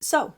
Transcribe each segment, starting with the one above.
So,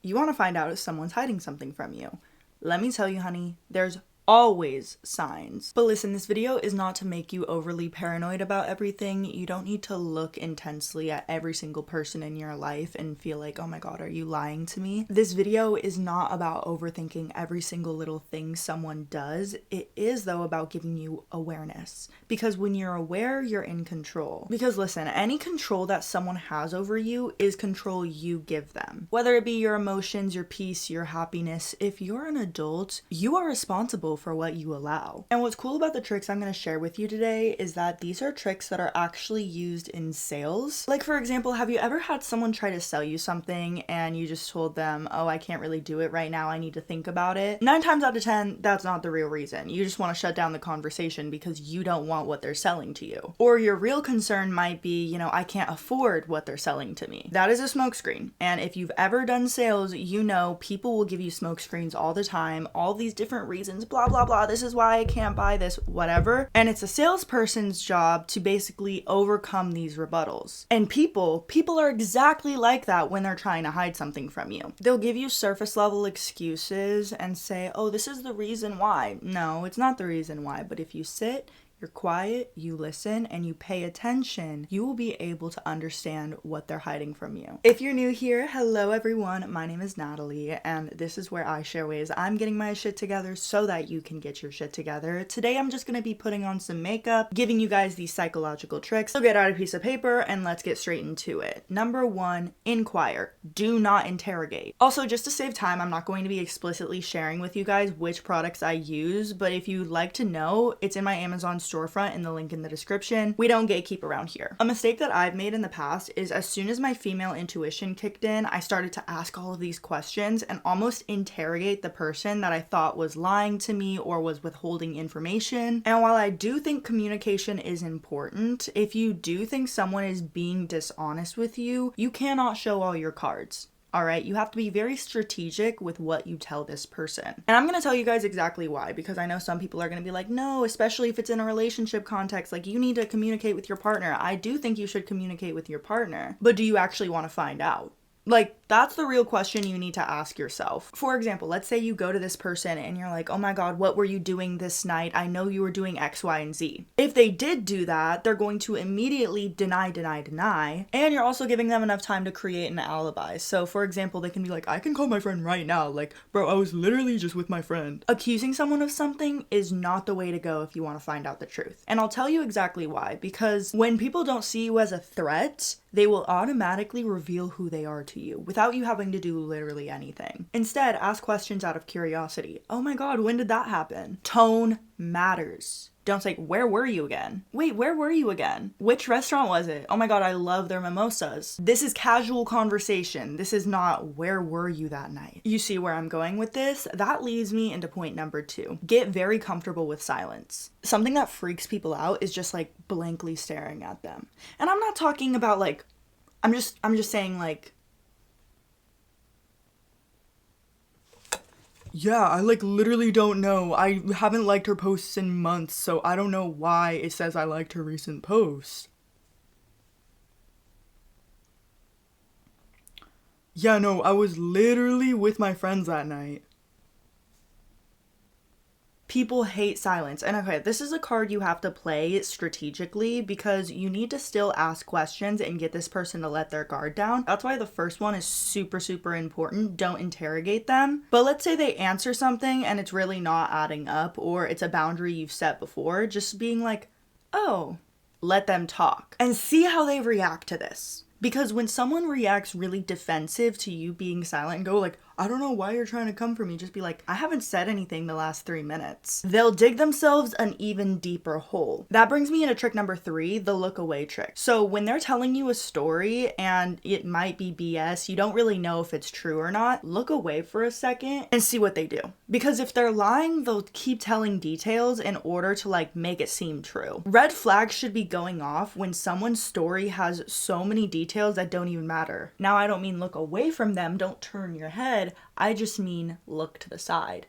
you want to find out if someone's hiding something from you. Let me tell you, honey, there's always signs. But listen, this video is not to make you overly paranoid about everything. You don't need to look intensely at every single person in your life and feel like, oh my god, are you lying to me? This video is not about overthinking every single little thing someone does. It is, though, about giving you awareness. Because when you're aware, you're in control. Because listen, any control that someone has over you is control you give them. Whether it be your emotions, your peace, your happiness, if you're an adult, you are responsible for what you allow. And what's cool about the tricks I'm going to share with you today is that these are tricks that are actually used in sales. Like, for example, have you ever had someone try to sell you something and you just told them, oh, I can't really do it right now, I need to think about it? 9 times out of 10, that's not the real reason. You just want to shut down the conversation because you don't want what they're selling to you. Or your real concern might be, I can't afford what they're selling to me. That is a smokescreen. And if you've ever done sales, you know people will give you smokescreens all the time, all these different reasons, blah, blah, blah, this is why I can't buy this, whatever. And it's a salesperson's job to basically overcome these rebuttals. And people are exactly like that when they're trying to hide something from you. They'll give you surface level excuses and say, oh, this is the reason why. No, it's not the reason why. But if you sit, you're quiet, you listen, and you pay attention, you will be able to understand what they're hiding from you. If you're new here, hello everyone, my name is Natalie, and this is where I share ways I'm getting my shit together so that you can get your shit together. Today I'm just gonna be putting on some makeup, giving you guys these psychological tricks. So get out a piece of paper and let's get straight into it. Number 1, inquire. Do not interrogate. Also, just to save time, I'm not going to be explicitly sharing with you guys which products I use, but if you'd like to know, it's in my Amazon storefront in the link in the description. We don't gatekeep around here. A mistake that I've made in the past is as soon as my female intuition kicked in, I started to ask all of these questions and almost interrogate the person that I thought was lying to me or was withholding information. And while I do think communication is important, if you do think someone is being dishonest with you, you cannot show all your cards. All right, you have to be very strategic with what you tell this person. And I'm going to tell you guys exactly why, because I know some people are going to be like, no, especially if it's in a relationship context, like you need to communicate with your partner. I do think you should communicate with your partner, but do you actually want to find out? Like, that's the real question you need to ask yourself. For example, let's say you go to this person and you're like, oh my god, what were you doing this night? I know you were doing X, Y, and Z. If they did do that, they're going to immediately deny, and you're also giving them enough time to create an alibi. So for example, they can be like, I can call my friend right now. Like, bro, I was literally just with my friend. Accusing someone of something is not the way to go if you want to find out the truth. And I'll tell you exactly why. Because when people don't see you as a threat, they will automatically reveal who they are to you without you having to do literally anything. Instead, ask questions out of curiosity. Oh my god, when did that happen? Tone matters. Don't say, where were you again? Wait, where were you again? Which restaurant was it? Oh my god, I love their mimosas. This is casual conversation. This is not, where were you that night? You see where I'm going with this? That leads me into point number 2. Get very comfortable with silence. Something that freaks people out is just like blankly staring at them. And I'm not talking about like, I'm just saying like, yeah, I like literally don't know. I haven't liked her posts in months, so I don't know why it says I liked her recent post. Yeah, no, I was literally with my friends that night. People hate silence. And okay, this is a card you have to play strategically because you need to still ask questions and get this person to let their guard down. That's why the first one is super, super important. Don't interrogate them. But let's say they answer something and it's really not adding up, or it's a boundary you've set before, just being like, oh, let them talk and see how they react to this. Because when someone reacts really defensive to you being silent and go like, I don't know why you're trying to come for me, just be like, I haven't said anything the last 3 minutes. They'll dig themselves an even deeper hole. That brings me into trick number 3, the look away trick. So when they're telling you a story and it might be BS, you don't really know if it's true or not, look away for a second and see what they do. Because if they're lying, they'll keep telling details in order to like make it seem true. Red flags should be going off when someone's story has so many details that don't even matter. Now, I don't mean look away from them, don't turn your head. I just mean look to the side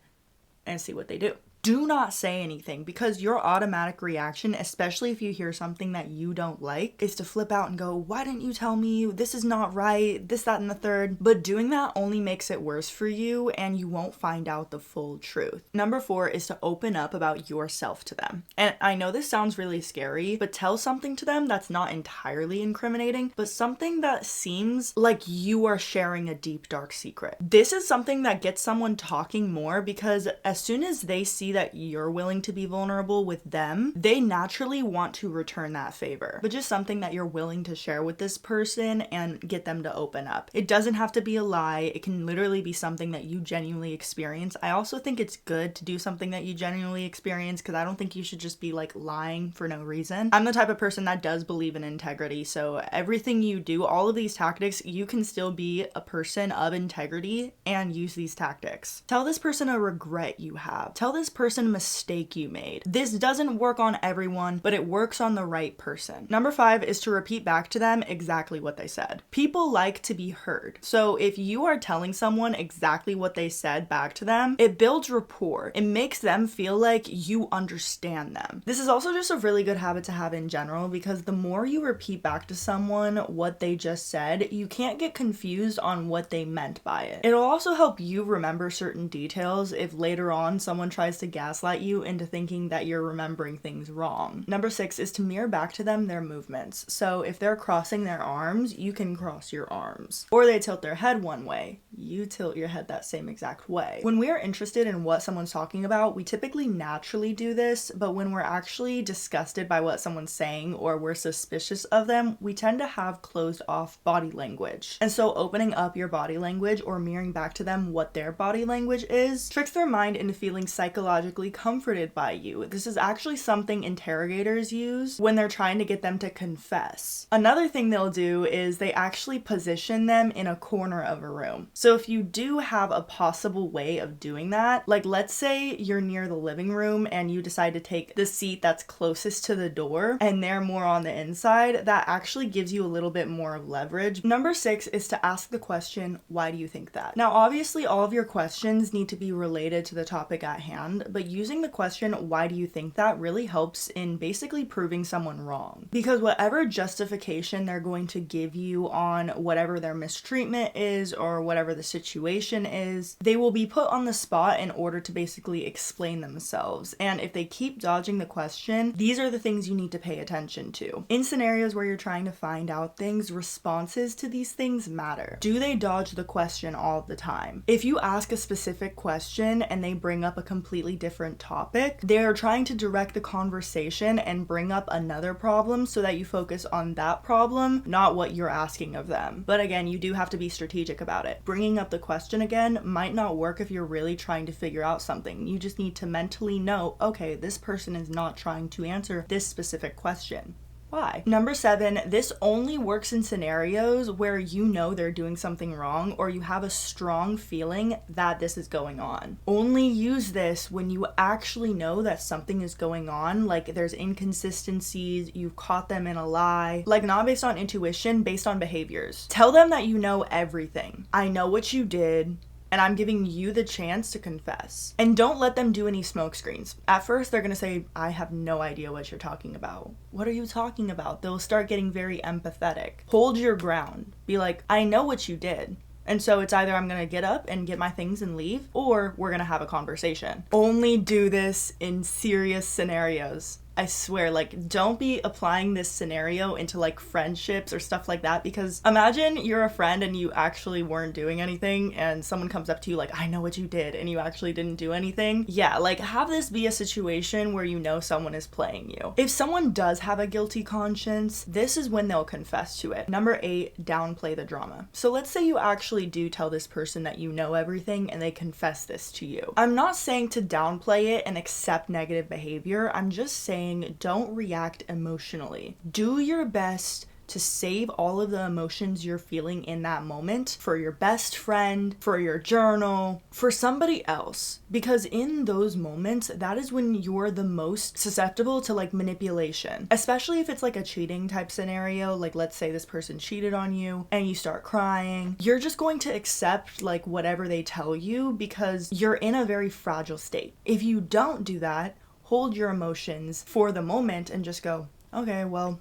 and see what they do. do not say anything, because your automatic reaction, especially if you hear something that you don't like, is to flip out and go, why didn't you tell me? This is not right, this, that, and the third. But doing that only makes it worse for you, and you won't find out the full truth. Number 4 is to open up about yourself to them. And I know this sounds really scary, but tell something to them that's not entirely incriminating, but something that seems like you are sharing a deep, dark secret. This is something that gets someone talking more, because as soon as they see that you're willing to be vulnerable with them, they naturally want to return that favor. But just something that you're willing to share with this person and get them to open up. It doesn't have to be a lie. It can literally be something that you genuinely experience. I also think it's good to do something that you genuinely experience, because I don't think you should just be like lying for no reason. I'm the type of person that does believe in integrity, so everything you do, all of these tactics, you can still be a person of integrity and use these tactics. Tell this person a regret you have. Tell this person a mistake you made. This doesn't work on everyone, but it works on the right person. Number 5 is to repeat back to them exactly what they said. People like to be heard. So if you are telling someone exactly what they said back to them, it builds rapport. It makes them feel like you understand them. This is also just a really good habit to have in general, because the more you repeat back to someone what they just said, you can't get confused on what they meant by it. It'll also help you remember certain details if later on someone tries to gaslight you into thinking that you're remembering things wrong. Number 6 is to mirror back to them their movements. So if they're crossing their arms, you can cross your arms. Or they tilt their head one way, you tilt your head that same exact way. When we are interested in what someone's talking about, we typically naturally do this, but when we're actually disgusted by what someone's saying or we're suspicious of them, we tend to have closed off body language. And so opening up your body language or mirroring back to them what their body language is tricks their mind into feeling psychologically comforted by you. This is actually something interrogators use when they're trying to get them to confess. Another thing they'll do is they actually position them in a corner of a room. So if you do have a possible way of doing that, like let's say you're near the living room and you decide to take the seat that's closest to the door and they're more on the inside, that actually gives you a little bit more of leverage. Number 6 is to ask the question, why do you think that? Now, obviously all of your questions need to be related to the topic at hand, but using the question, why do you think that, really helps in basically proving someone wrong. Because whatever justification they're going to give you on whatever their mistreatment is or whatever the situation is, they will be put on the spot in order to basically explain themselves. And if they keep dodging the question, these are the things you need to pay attention to. In scenarios where you're trying to find out things, responses to these things matter. Do they dodge the question all the time? If you ask a specific question and they bring up a completely different topic, they're trying to direct the conversation and bring up another problem so that you focus on that problem, not what you're asking of them. But again, you do have to be strategic about it. Bringing up the question again might not work if you're really trying to figure out something. You just need to mentally know, okay, this person is not trying to answer this specific question. Why? Number 7, this only works in scenarios where you know they're doing something wrong or you have a strong feeling that this is going on. Only use this when you actually know that something is going on, like there's inconsistencies, you've caught them in a lie, like not based on intuition, based on behaviors. Tell them that you know everything. I know what you did, and I'm giving you the chance to confess. And don't let them do any smoke screens. At first, they're gonna say, I have no idea what you're talking about. What are you talking about? They'll start getting very empathetic. Hold your ground. Be like, I know what you did. And so it's either I'm gonna get up and get my things and leave, or we're gonna have a conversation. Only do this in serious scenarios. I swear, like, don't be applying this scenario into like friendships or stuff like that, because imagine you're a friend and you actually weren't doing anything and someone comes up to you like, I know what you did, and you actually didn't do anything. Yeah, like have this be a situation where you know someone is playing you. If someone does have a guilty conscience, this is when they'll confess to it. Number 8, downplay the drama. So let's say you actually do tell this person that you know everything and they confess this to you. I'm not saying to downplay it and accept negative behavior. I'm just saying don't react emotionally. Do your best to save all of the emotions you're feeling in that moment for your best friend, for your journal, for somebody else. Because in those moments, that is when you're the most susceptible to like manipulation, especially if it's like a cheating type scenario. Like, let's say this person cheated on you and you start crying. You're just going to accept like whatever they tell you because you're in a very fragile state. If you don't do that, hold your emotions for the moment and just go, okay, well,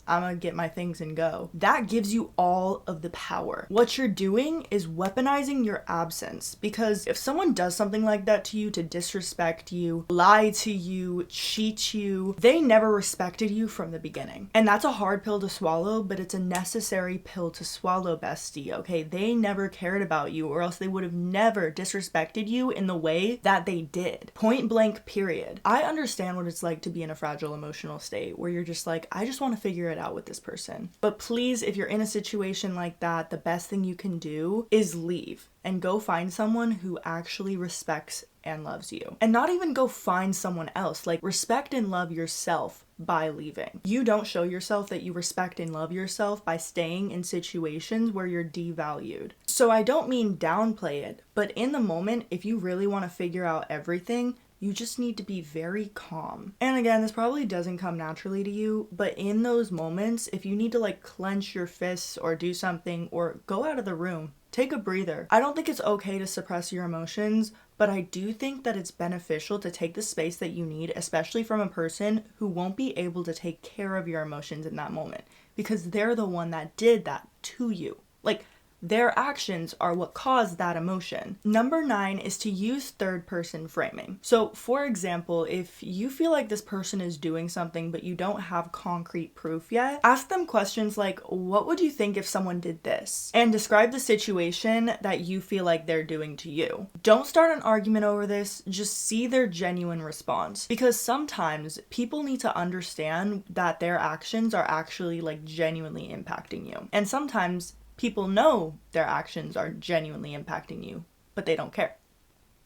I'm gonna get my things and go. That gives you all of the power. What you're doing is weaponizing your absence, because if someone does something like that to you, to disrespect you, lie to you, cheat you, they never respected you from the beginning. And that's a hard pill to swallow, but it's a necessary pill to swallow, bestie, okay? They never cared about you, or else they would have never disrespected you in the way that they did. Point blank, period. I understand what it's like to be in a fragile emotional state where you're just like, I just want to figure it out with this person. But please, if you're in a situation like that, the best thing you can do is leave and go find someone who actually respects and loves you. And not even go find someone else. Like, respect and love yourself by leaving. You don't show yourself that you respect and love yourself by staying in situations where you're devalued. So I don't mean downplay it, but in the moment, if you really want to figure out everything, you just need to be very calm. And again, this probably doesn't come naturally to you, but in those moments, if you need to like clench your fists or do something or go out of the room, take a breather. I don't think it's okay to suppress your emotions, but I do think that it's beneficial to take the space that you need, especially from a person who won't be able to take care of your emotions in that moment, because they're the one that did that to you. Like, their actions are what caused that emotion. Number 9 is to use third-person framing. So, for example, if you feel like this person is doing something but you don't have concrete proof yet, ask them questions like, what would you think if someone did this? And describe the situation that you feel like they're doing to you. Don't start an argument over this, just see their genuine response. Because sometimes people need to understand that their actions are actually like genuinely impacting you. And sometimes people know their actions are genuinely impacting you, but they don't care.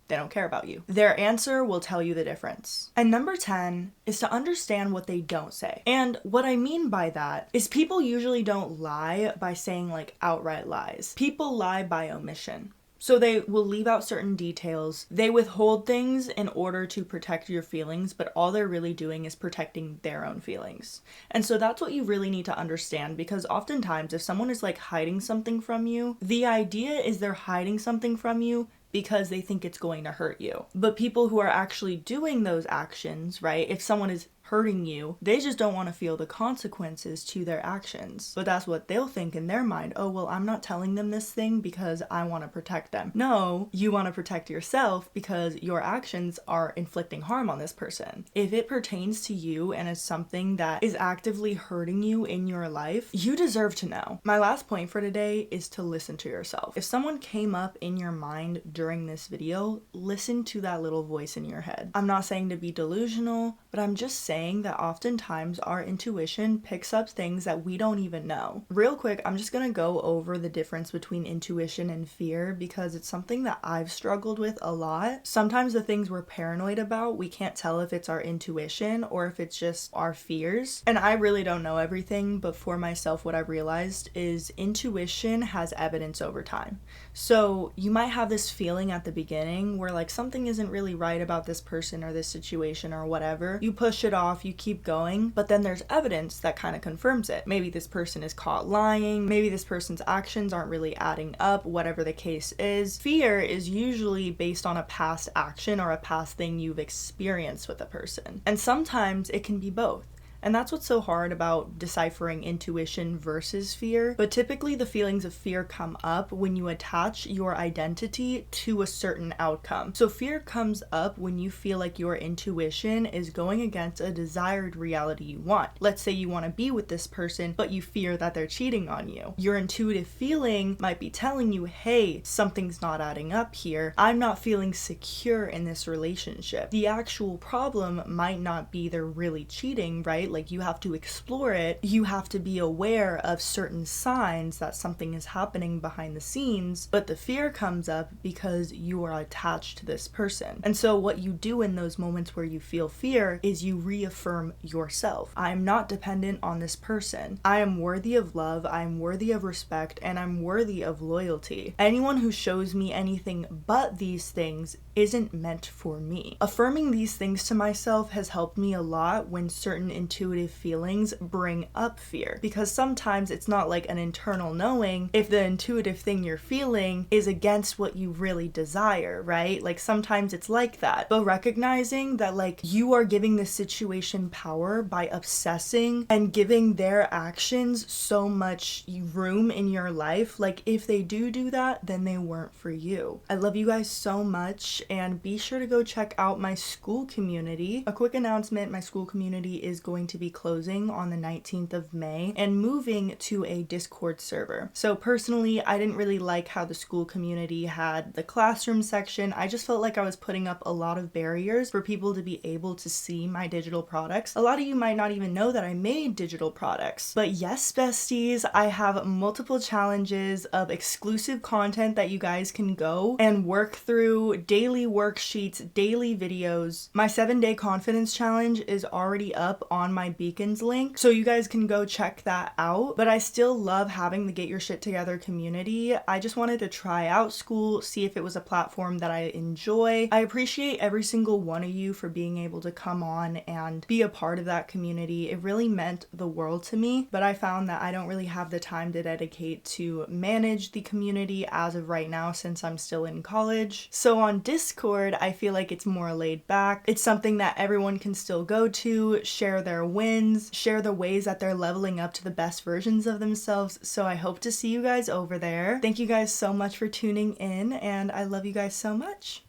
They don't care about you. Their answer will tell you the difference. And number 10 is to understand what they don't say. And what I mean by that is people usually don't lie by saying like outright lies. People lie by omission. So they will leave out certain details. They withhold things in order to protect your feelings, but all they're really doing is protecting their own feelings. And so that's what you really need to understand, because oftentimes if someone is like hiding something from you, the idea is they're hiding something from you because they think it's going to hurt you. But people who are actually doing those actions, right? If someone is hurting you, they just don't want to feel the consequences to their actions. But that's what they'll think in their mind. Oh, well, I'm not telling them this thing because I want to protect them. No, you want to protect yourself because your actions are inflicting harm on this person. If it pertains to you and is something that is actively hurting you in your life, you deserve to know. My last point for today is to listen to yourself. If someone came up in your mind during this video, listen to that little voice in your head. I'm not saying to be delusional, but I'm just saying that oftentimes our intuition picks up things that we don't even know. Real quick, I'm just gonna go over the difference between intuition and fear because it's something that I've struggled with a lot. Sometimes the things we're paranoid about, we can't tell if it's our intuition or if it's just our fears. And I really don't know everything, but for myself, what I've realized is intuition has evidence over time. So you might have this feeling at the beginning where like something isn't really right about this person or this situation or whatever. You push it off, you keep going, but then there's evidence that kind of confirms it. Maybe this person is caught lying, maybe this person's actions aren't really adding up, whatever the case is. Fear is usually based on a past action or a past thing you've experienced with a person. And sometimes it can be both. And that's what's so hard about deciphering intuition versus fear. But typically the feelings of fear come up when you attach your identity to a certain outcome. So fear comes up when you feel like your intuition is going against a desired reality you want. Let's say you want to be with this person, but you fear that they're cheating on you. Your intuitive feeling might be telling you, hey, something's not adding up here. I'm not feeling secure in this relationship. The actual problem might not be they're really cheating, right? Like, you have to explore it. You have to be aware of certain signs that something is happening behind the scenes, but the fear comes up because you are attached to this person. And so what you do in those moments where you feel fear is you reaffirm yourself. I'm not dependent on this person. I am worthy of love, I'm worthy of respect, and I'm worthy of loyalty. Anyone who shows me anything but these things isn't meant for me. Affirming these things to myself has helped me a lot when certain intuitive feelings bring up fear, because sometimes it's not like an internal knowing if the intuitive thing you're feeling is against what you really desire, right? Like, sometimes it's like that. But recognizing that, like, you are giving the situation power by obsessing and giving their actions so much room in your life, like, if they do that, then they weren't for you. I love you guys so much, and be sure to go check out my Skool community. A quick announcement, my Skool community is going to be closing on the 19th of May and moving to a Discord server. So personally, I didn't really like how the Skool community had the classroom section. I just felt like I was putting up a lot of barriers for people to be able to see my digital products. A lot of you might not even know that I made digital products. But yes, besties, I have multiple challenges of exclusive content that you guys can go and work through, daily worksheets, daily videos. My 7-day confidence challenge is already up on my Beacons link, so you guys can go check that out. But I still love having the Get Your Shit Together community. I just wanted to try out Skool, see if it was a platform that I enjoy. I appreciate every single one of you for being able to come on and be a part of that community. It really meant the world to me, but I found that I don't really have the time to dedicate to manage the community as of right now since I'm still in college. So on Discord, I feel like it's more laid back. It's something that everyone can still go to, share their wins, share the ways that they're leveling up to the best versions of themselves. So I hope to see you guys over there. Thank you guys so much for tuning in, and I love you guys so much.